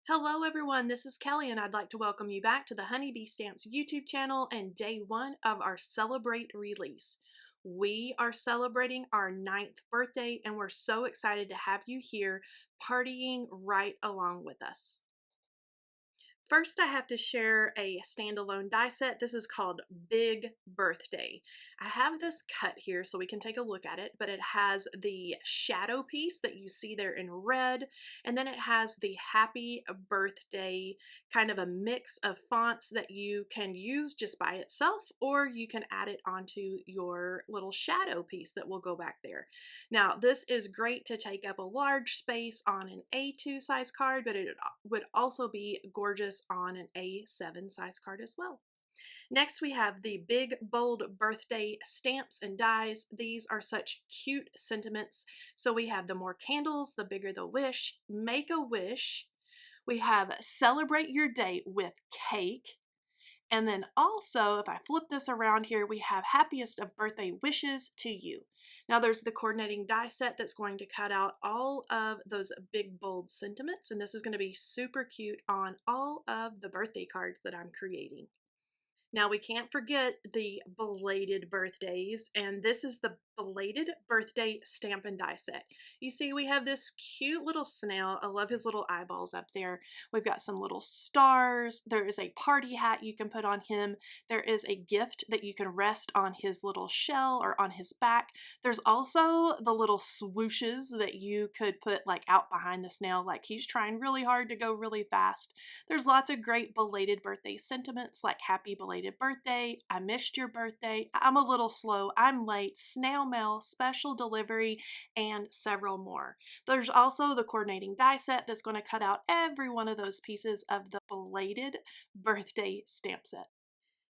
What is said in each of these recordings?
Hello everyone, this is Kelly and I'd like to welcome you back to the Honeybee Stamps YouTube channel and day one of our Celebrate release. We are celebrating our 9th birthday and we're so excited to have you here partying right along with us. First, I have to share a standalone die set. This is called Big Birthday. I have this cut here so we can take a look at it, but it has the shadow piece that you see there in red, and then it has the Happy Birthday, kind of a mix of fonts that you can use just by itself, or you can add it onto your little shadow piece that will go back there. Now, this is great to take up a large space on an A2 size card, but it would also be gorgeous on an A7 size card as well. Next, we have the big, bold birthday stamps and dies. These are such cute sentiments. So we have the more candles, the bigger the wish, make a wish. We have celebrate your day with cake. And then also, if I flip this around here, we have happiest of birthday wishes to you. Now there's the coordinating die set that's going to cut out all of those big bold sentiments, and this is going to be super cute on all of the birthday cards that I'm creating. Now we can't forget the belated birthdays, and this is the belated birthday stamp and die set. You see we have this cute little snail. I love his little eyeballs up there. We've got some little stars. There is a party hat you can put on him. There is a gift that you can rest on his little shell or on his back. There's also the little swooshes that you could put like out behind the snail, like he's trying really hard to go really fast. There's lots of great belated birthday sentiments like happy belated birthday, I missed your birthday, I'm a little slow, I'm late, snail mail, special delivery, and several more. There's also the coordinating die set that's going to cut out every one of those pieces of the belated birthday stamp set.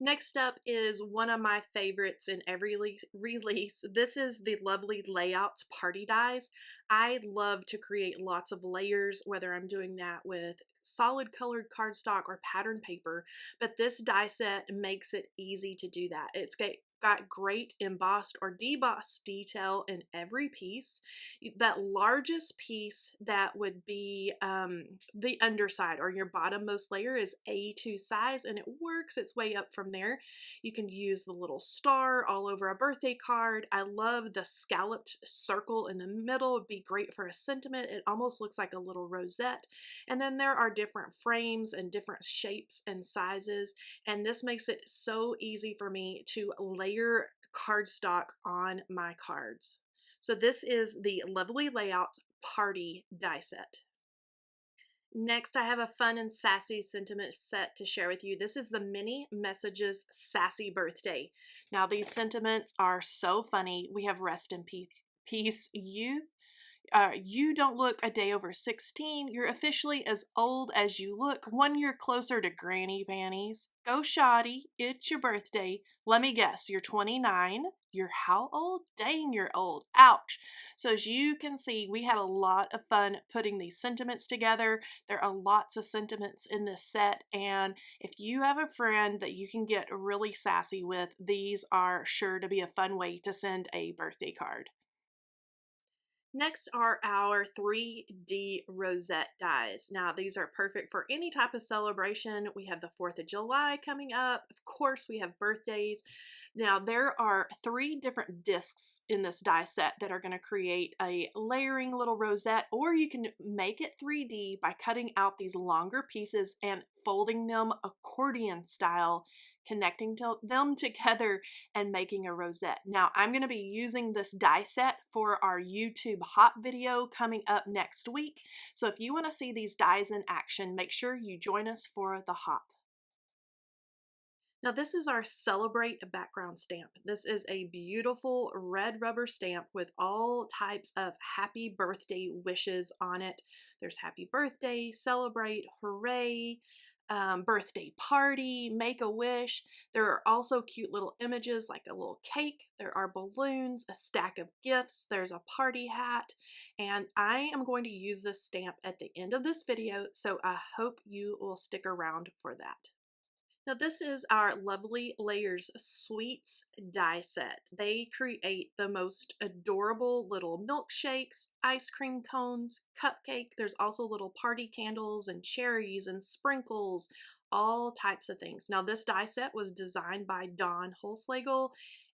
Next up is one of my favorites in every release. This is the Lovely Layouts Party Dies. I love to create lots of layers, whether I'm doing that with solid colored cardstock or pattern paper, but this die set makes it easy to do that. It's got great embossed or debossed detail in every piece. That largest piece that would be the underside or your bottommost layer is A2 size, and it works its way up from there. You can use the little star all over a birthday card. I love the scalloped circle in the middle. It'd be great for a sentiment. It almost looks like a little rosette. And then there are different frames and different shapes and sizes, and this makes it so easy for me to layer cardstock on my cards. So this is the Lovely Layout Party die set. Next, I have a fun and sassy sentiment set to share with you. This is the Mini Messages Sassy Birthday. Now, these sentiments are so funny. We have rest in peace, youth. You don't look a day over 16. You're officially as old as you look. 1 year closer to granny panties. Go shoddy. It's your birthday. Let me guess, you're 29. You're how old? Dang, you're old. Ouch. So as you can see, we had a lot of fun putting these sentiments together. There are lots of sentiments in this set, and if you have a friend that you can get really sassy with, these are sure to be a fun way to send a birthday card. Next are our 3D rosette dies. Now these are perfect for any type of celebration. We have the 4th of July coming up. Of course, we have birthdays. Now there are 3 different discs in this die set that are going to create a layering little rosette, or you can make it 3D by cutting out these longer pieces and folding them accordion style, connecting them together and making a rosette. Now I'm going to be using this die set for our YouTube hop video coming up next week. So if you want to see these dies in action, make sure you join us for the hop. Now this is our Celebrate background stamp. This is a beautiful red rubber stamp with all types of happy birthday wishes on it. There's happy birthday, celebrate, hooray, birthday party, make a wish. There are also cute little images like a little cake. There are balloons, a stack of gifts. There's a party hat, and I am going to use this stamp at the end of this video, so I hope you will stick around for that. Now this is our Lovely Layers Sweets die set. They create the most adorable little milkshakes, ice cream cones, cupcake. There's also little party candles and cherries and sprinkles, all types of things. Now this die set was designed by Dawn Holzlegel.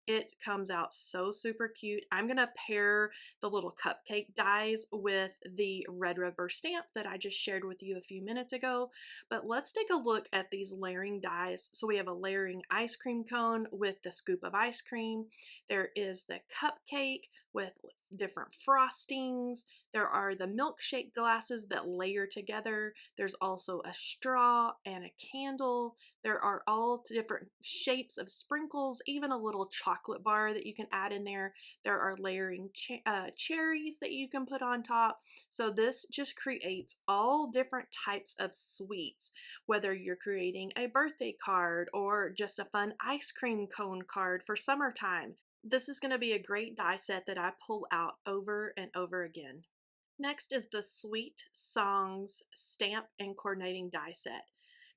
It comes out so super cute. I'm gonna pair the little cupcake dies with the red rubber stamp that I just shared with you a few minutes ago. But let's take a look at these layering dies. So we have a layering ice cream cone with the scoop of ice cream. There is the cupcake with different frostings. There are the milkshake glasses that layer together. There's also a straw and a candle. There are all different shapes of sprinkles, even a little chocolate bar that you can add in there. There are layering cherries that you can put on top. So this just creates all different types of sweets, whether you're creating a birthday card or just a fun ice cream cone card for summertime. This is going to be a great die set that I pull out over and over again. Next is the Sweet Songs Stamp and Coordinating Die Set.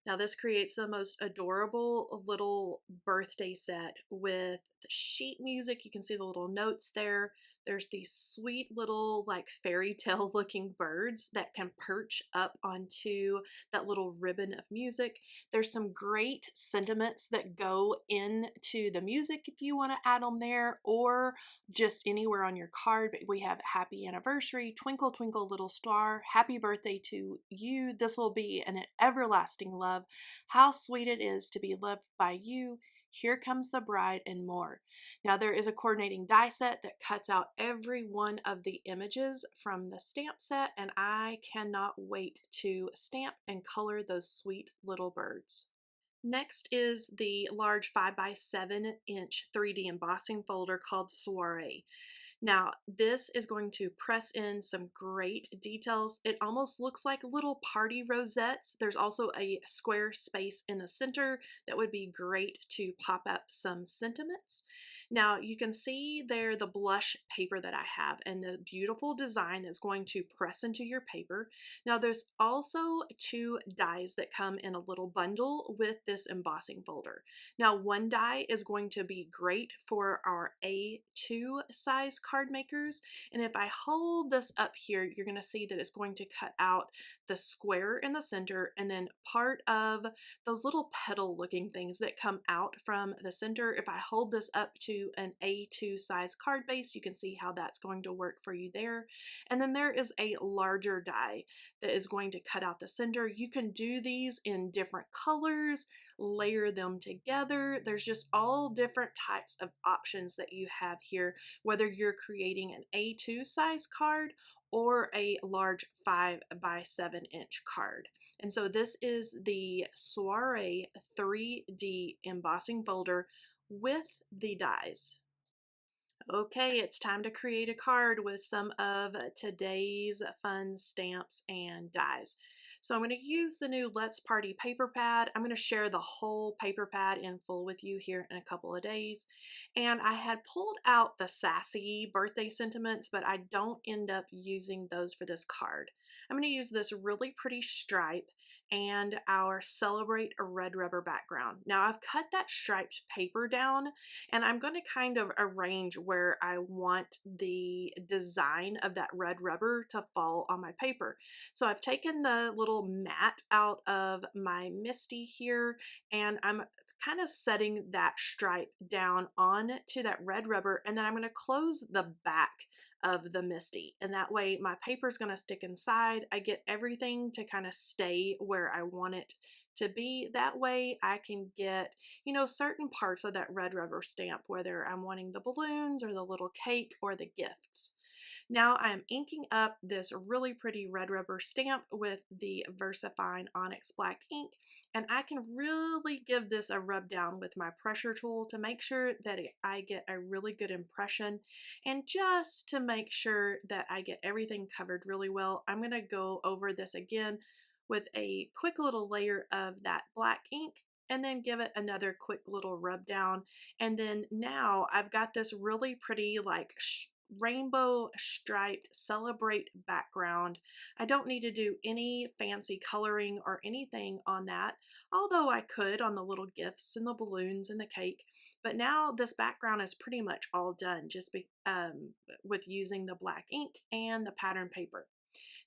Now this creates the most adorable little birthday set with the sheet music. You can see the little notes there. There's these sweet little like fairy tale looking birds that can perch up onto that little ribbon of music. There's some great sentiments that go into the music if you want to add them there, or just anywhere on your card. But we have happy anniversary, twinkle twinkle little star, happy birthday to you, this will be an everlasting love, how sweet it is to be loved by you, here comes the bride, and more. Now there is a coordinating die set that cuts out every one of the images from the stamp set, and I cannot wait to stamp and color those sweet little birds. Next is the large 5x7" 3D embossing folder called SOIREE. Now, this is going to press in some great details. It almost looks like little party rosettes. There's also a square space in the center that would be great to pop up some sentiments. Now, you can see there the blush paper that I have and the beautiful design that's going to press into your paper. Now, there's also 2 dies that come in a little bundle with this embossing folder. Now, one die is going to be great for our A2 size card makers, and if I hold this up here, you're going to see that it's going to cut out the square in the center and then part of those little petal looking things that come out from the center. If I hold this up to an A2 size card base, you can see how that's going to work for you there. And then there is a larger die that is going to cut out the center. You can do these in different colors, layer them together. There's just all different types of options that you have here, whether you're creating an A2 size card or a large 5x7" card. And so this is the SOIREE 3D embossing folder with the dies. Okay, it's time to create a card with some of today's fun stamps and dies. So I'm going to use the new Let's Party paper pad. I'm going to share the whole paper pad in full with you here in a couple of days. And I had pulled out the sassy birthday sentiments, but I don't end up using those for this card. I'm going to use this really pretty stripe and our Celebrate red rubber background. Now I've cut that striped paper down and I'm going to kind of arrange where I want the design of that red rubber to fall on my paper. So I've taken the little mat out of my Misty here and I'm kind of setting that stripe down onto that red rubber, and then I'm going to close the back of the Misty, and that way my paper is going to stick inside. I get everything to kind of stay where I want it to be. That way I can get, you know, certain parts of that red rubber stamp, whether I'm wanting the balloons or the little cake or the gifts. Now I'm inking up this really pretty red rubber stamp with the VersaFine Onyx Black ink, and I can really give this a rub down with my pressure tool to make sure that I get a really good impression. And just to make sure that I get everything covered really well, I'm going to go over this again with a quick little layer of that black ink and then give it another quick little rub down. And then now I've got this really pretty like rainbow striped Celebrate background. I don't need to do any fancy coloring or anything on that, although I could on the little gifts and the balloons and the cake. But now this background is pretty much all done with using the black ink and the pattern paper.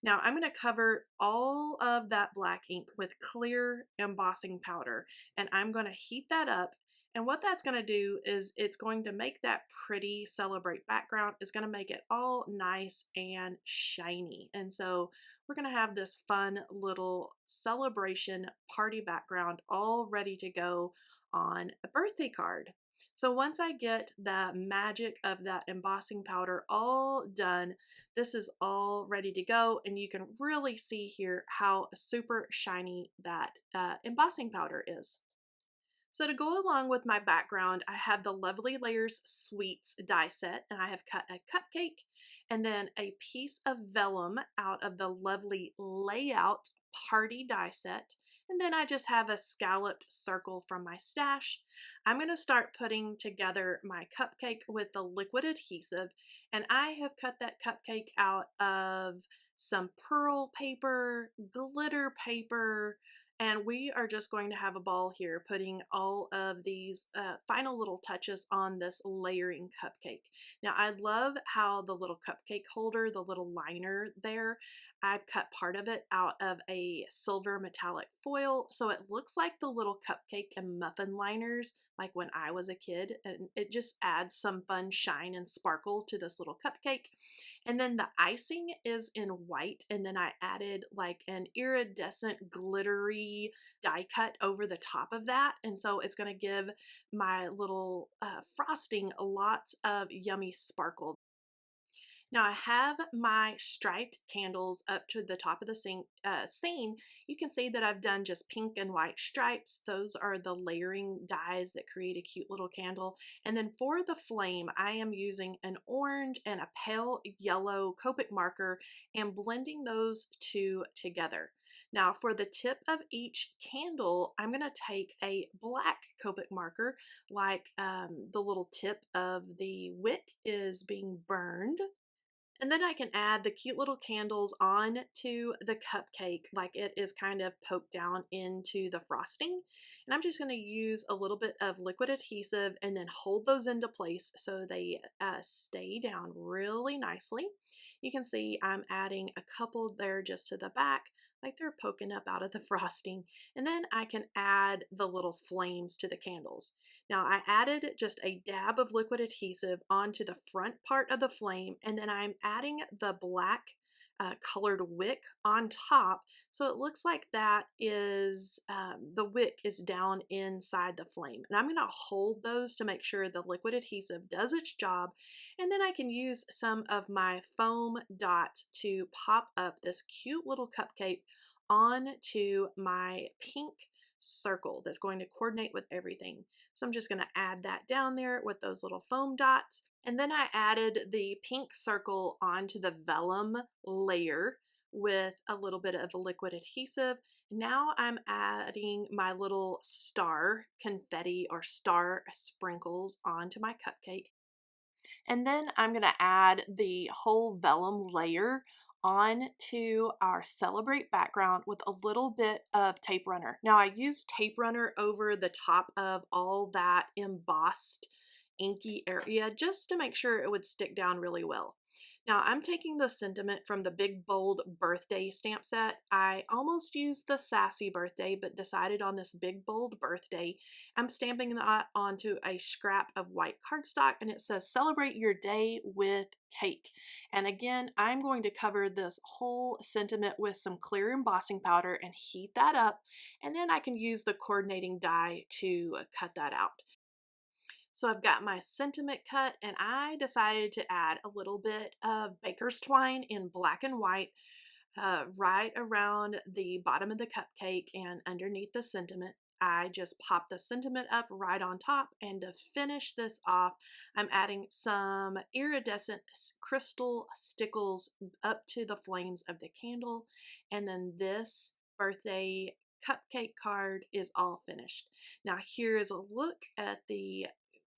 Now I'm going to cover all of that black ink with clear embossing powder, and I'm going to heat that up. And what that's going to do is it's going to make that pretty Celebrate background. It's going to make it all nice and shiny. And so we're going to have this fun little celebration party background all ready to go on a birthday card. So once I get the magic of that embossing powder all done, this is all ready to go, and you can really see here how super shiny that embossing powder is. So to go along with my background, I have the Lovely Layers Sweets die set, and I have cut a cupcake and then a piece of vellum out of the Lovely Layout Party die set. And then I just have a scalloped circle from my stash. I'm going to start putting together my cupcake with the liquid adhesive, and I have cut that cupcake out of some pearl paper, glitter paper, and we are just going to have a ball here putting all of these final little touches on this layering cupcake. Now I love how the little cupcake holder, the little liner there, I cut part of it out of a silver metallic foil, so it looks like the little cupcake and muffin liners like when I was a kid, and it just adds some fun shine and sparkle to this little cupcake. And then the icing is in white, and then I added like an iridescent glittery die cut over the top of that, and so it's going to give my little frosting lots of yummy sparkle. Now I have my striped candles up to the top of the scene. You can see that I've done just pink and white stripes. Those are the layering dies that create a cute little candle. And then for the flame, I am using an orange and a pale yellow Copic marker and blending those two together. Now for the tip of each candle, I'm going to take a black Copic marker, like the little tip of the wick is being burned. And then I can add the cute little candles on to the cupcake like it is kind of poked down into the frosting. And I'm just going to use a little bit of liquid adhesive and then hold those into place so they stay down really nicely. You can see I'm adding a couple there just to the back, like they're poking up out of the frosting. And then I can add the little flames to the candles. Now I added just a dab of liquid adhesive onto the front part of the flame, and then I'm adding the black colored wick on top, so it looks like that is the wick is down inside the flame. And I'm going to hold those to make sure the liquid adhesive does its job, and then I can use some of my foam dots to pop up this cute little cupcake onto my pink circle that's going to coordinate with everything. So I'm just going to add that down there with those little foam dots. And then I added the pink circle onto the vellum layer with a little bit of liquid adhesive. Now I'm adding my little star confetti or star sprinkles onto my cupcake. And then I'm going to add the whole vellum layer onto our Celebrate background with a little bit of tape runner. Now I used tape runner over the top of all that embossed inky area just to make sure it would stick down really well. Now I'm taking the sentiment from the Big Bold Birthday stamp set. I almost used the Sassy Birthday, but decided on this Big Bold Birthday. I'm stamping that onto a scrap of white cardstock, and it says Celebrate Your Day with Cake. And again, I'm going to cover this whole sentiment with some clear embossing powder and heat that up, and then I can use the coordinating die to cut that out. So I've got my sentiment cut, and I decided to add a little bit of baker's twine in black and white right around the bottom of the cupcake and underneath the sentiment. I just popped the sentiment up right on top, and to finish this off, I'm adding some iridescent crystal stickles up to the flames of the candle, and then this birthday cupcake card is all finished. Now here is a look at the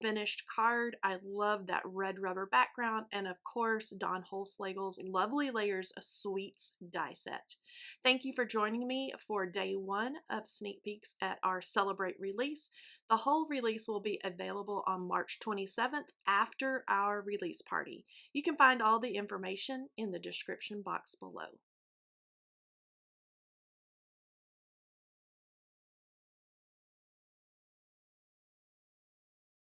finished card. I love that red rubber background, and of course, Don Holslagel's lovely Layers of Sweets die set. Thank you for joining me for day 1 of sneak peeks at our Celebrate release. The whole release will be available on March 27th after our release party. You can find all the information in the description box below.